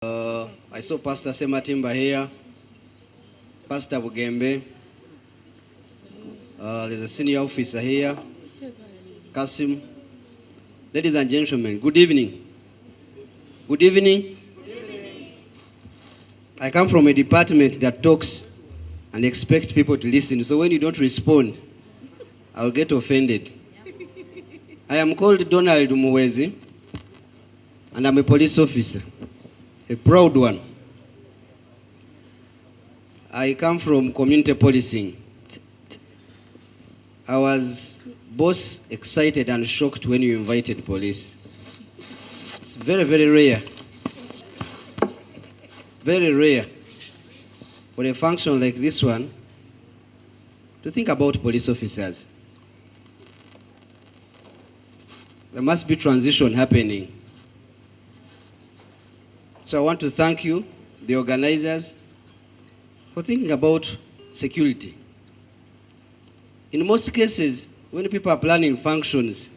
I saw Pastor Sematimba here, Pastor Bugembe, there's a senior officer here, Kasim. Ladies and gentlemen, good evening. Good evening. I come from a department that talks and expects people to listen, so when you don't respond, I'll get offended. I am called Donald Muwezi, and I'm a police officer, a proud one. I come from community policing. I was both excited and shocked when you invited police. It's very, very rare. Very rare for a function like this one to think about police officers. There must be transition happening. So I want to thank you, the organizers, for thinking about security. In most cases, when people are planning functions,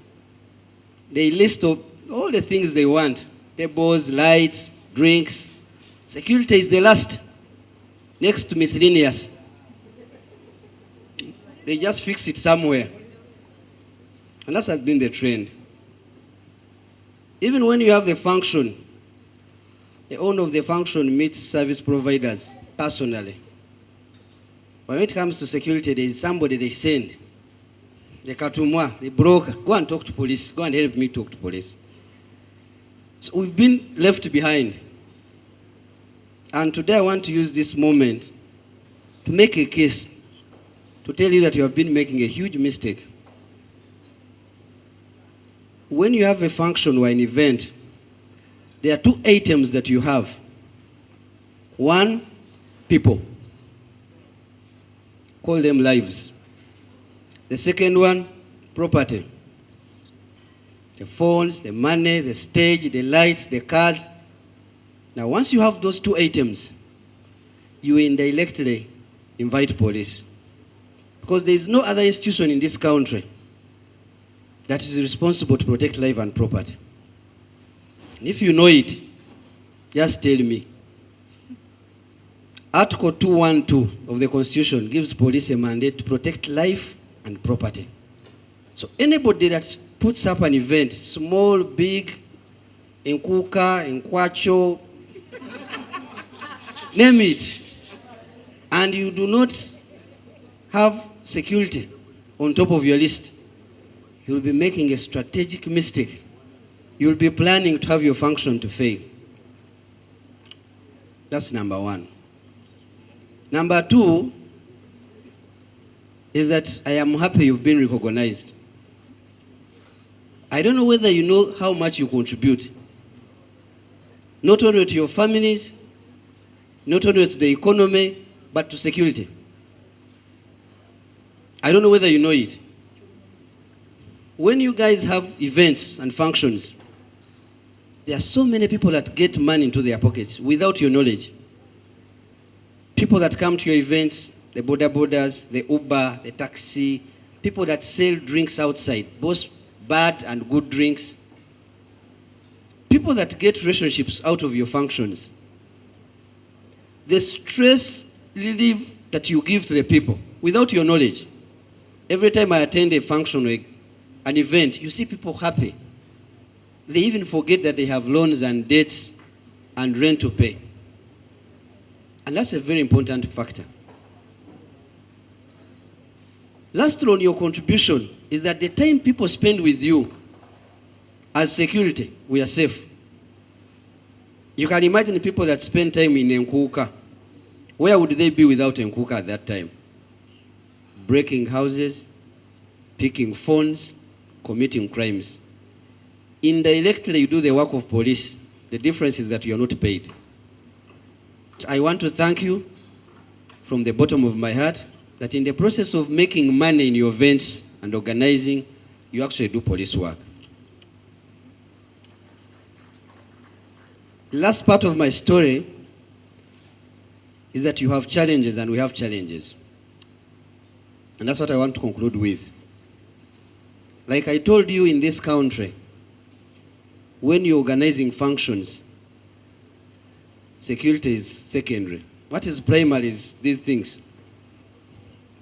they list all the things they want: tables, lights, drinks. Security is the last, next to miscellaneous. They just fix it somewhere. And that has been the trend. Even when you have the function, the owner of the function meets service providers personally. But when it comes to security, there is somebody they send. The katumwa, the broker, go and talk to police. Go and help me talk to police. So we've been left behind. And today I want to use this moment to make a case, to tell you that you have been making a huge mistake. When you have a function or an event, there are two items that you have. One, people. Call them lives. The second one, property. The phones, the money, the stage, the lights, the cars. Now, once you have those two items, you indirectly invite police. Because there is no other institution in this country that is responsible to protect life and property. And if you know it, just tell me. Article 212 of the Constitution gives police a mandate to protect life and property. So anybody that puts up an event, small, big, in Kuka, in Kwacho, name it, and you do not have security on top of your list, you will be making a strategic mistake. You will be planning to have your function to fail. That's number one. Number two is that I am happy you've been recognized. I don't know whether you know how much you contribute, not only to your families, not only to the economy, but to security. I don't know whether you know it. When you guys have events and functions, there are so many people that get money into their pockets without your knowledge. People that come to your events, the boarders, the Uber, the taxi, people that sell drinks outside, both bad and good drinks, people that get relationships out of your functions. The stress relief that you give to the people without your knowledge. Every time I attend a function or an event, you see people happy. They even forget that they have loans and debts and rent to pay. And that's a very important factor. Lastly, on your contribution is that the time people spend with you as security, we are safe. You can imagine people that spend time in Nkuka. Where would they be without Nkuka at that time? Breaking houses, picking phones, committing crimes. Indirectly, you do the work of police. The difference is that you are not paid. I want to thank you from the bottom of my heart that in the process of making money in your events and organizing, you actually do police work. Last part of my story is that you have challenges and we have challenges. And that's what I want to conclude with. Like I told you, in this country, when you're organizing functions, security is secondary. What is primary is these things.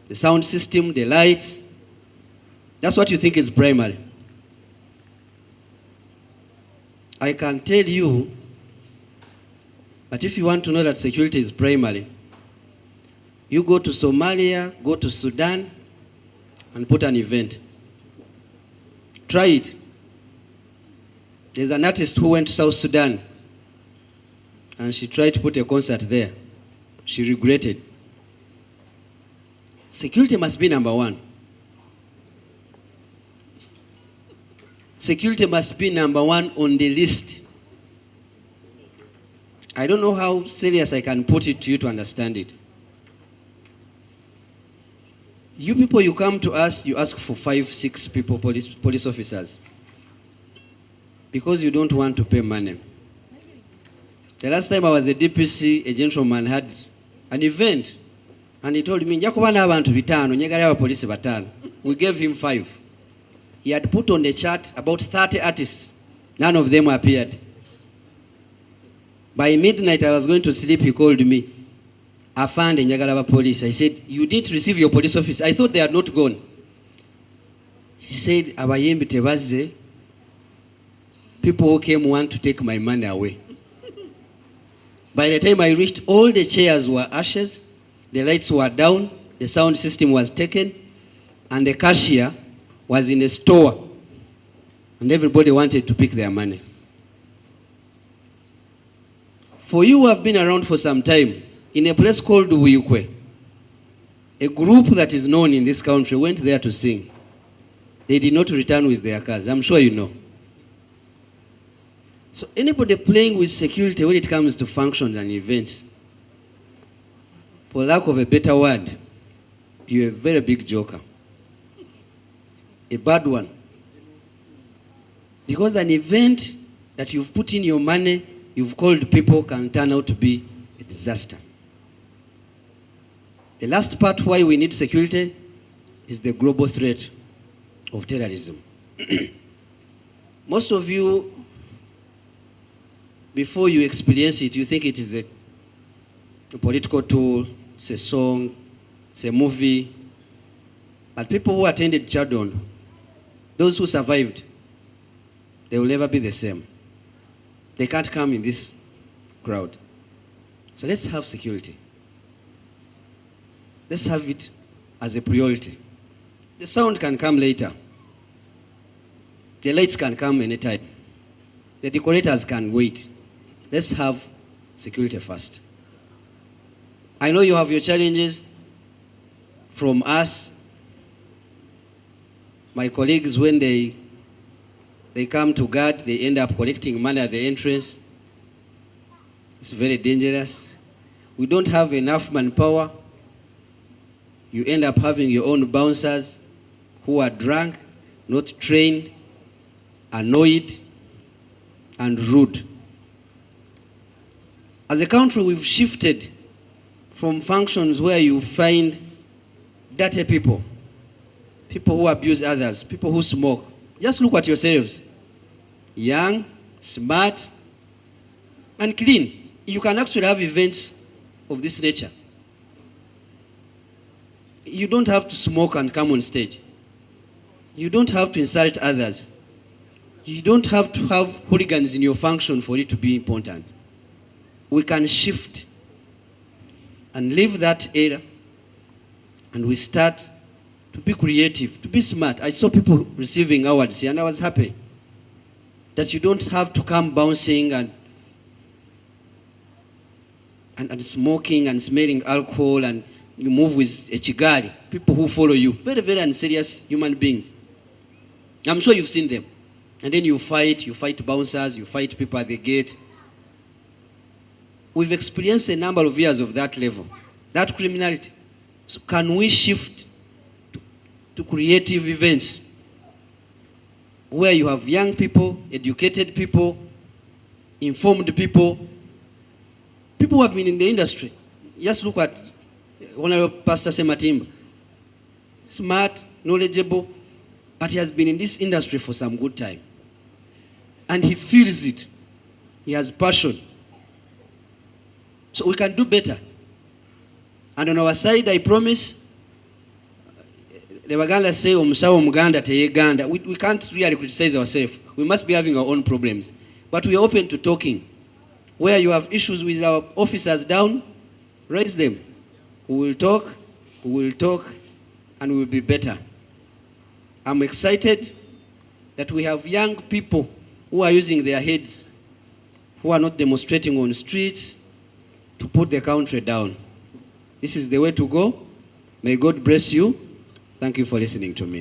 The sound system, the lights. That's what you think is primary. I can tell you, but if you want to know that security is primary, you go to Somalia, go to Sudan, and put an event. Try it. There's an artist who went to South Sudan, and she tried to put a concert there. She regretted. Security must be number one. Security must be number one on the list. I don't know how serious I can put it to you to understand it. You people, you come to us, you ask for 5, 6 people, police officers, because you don't want to pay money. The last time I was a DPC, a gentleman had an event, and he told me, abantu bitano, nyegali police batano. We gave him 5. He had put on the chart about 30 artists. None of them appeared. By midnight, I was going to sleep. He called me. I found the Nyagalaba police. I said, you didn't receive your police officer. I thought they had not gone. He said, abayimbi tebaze. People who came want to take my money away. By the time I reached, all the chairs were ashes, the lights were down, the sound system was taken, and the cashier was in a store, and everybody wanted to pick their money. For you who have been around for some time, in a place called Uyukwe, a group that is known in this country went there to sing. They did not return with their cars. I'm sure you know. So anybody playing with security when it comes to functions and events, for lack of a better word, you're a very big joker. A bad one. Because an event that you've put in your money, you've called people, can turn out to be a disaster. The last part why we need security is the global threat of terrorism. Most of you, before you experience it, you think it is a political tool, it's a song, it's a movie. But people who attended Chadon, those who survived, they will never be the same. They can't come in this crowd. So let's have security. Let's have it as a priority. The sound can come later. The lights can come anytime. The decorators can wait. Let's have security first. I know you have your challenges from us. My colleagues, when they come to guard, they end up collecting money at the entrance. It's very dangerous. We don't have enough manpower. You end up having your own bouncers who are drunk, not trained, annoyed, and rude. As a country, we've shifted from functions where you find dirty people, people who abuse others, people who smoke. Just look at yourselves. Young, smart, and clean. You can actually have events of this nature. You don't have to smoke and come on stage. You don't have to insult others. You don't have to have hooligans in your function for it to be important. We can shift and leave that era, and we start to be creative, to be smart. I saw people receiving awards here, and I was happy that you don't have to come bouncing and smoking and smelling alcohol, and you move with a chigali, people who follow you, very, very unserious human beings. I'm sure you've seen them. And then you fight bouncers, you fight people at the gate. We've experienced a number of years of that level, that criminality. So can we shift to creative events where you have young people, educated people, informed people, people who have been in the industry. Just look at Honorable Pastor Sematimba. Smart, knowledgeable, but he has been in this industry for some good time. And he feels it. He has passion. So we can do better. And on our side, I promise, the Baganda say, Omusawo Muganda te Uganda. We can't really criticize ourselves. We must be having our own problems. But we are open to talking. Where you have issues with our officers down, raise them. We will talk, and we will be better. I'm excited that we have young people who are using their heads, who are not demonstrating on streets to put the country down. This is the way to go. May God bless you. Thank you for listening to me.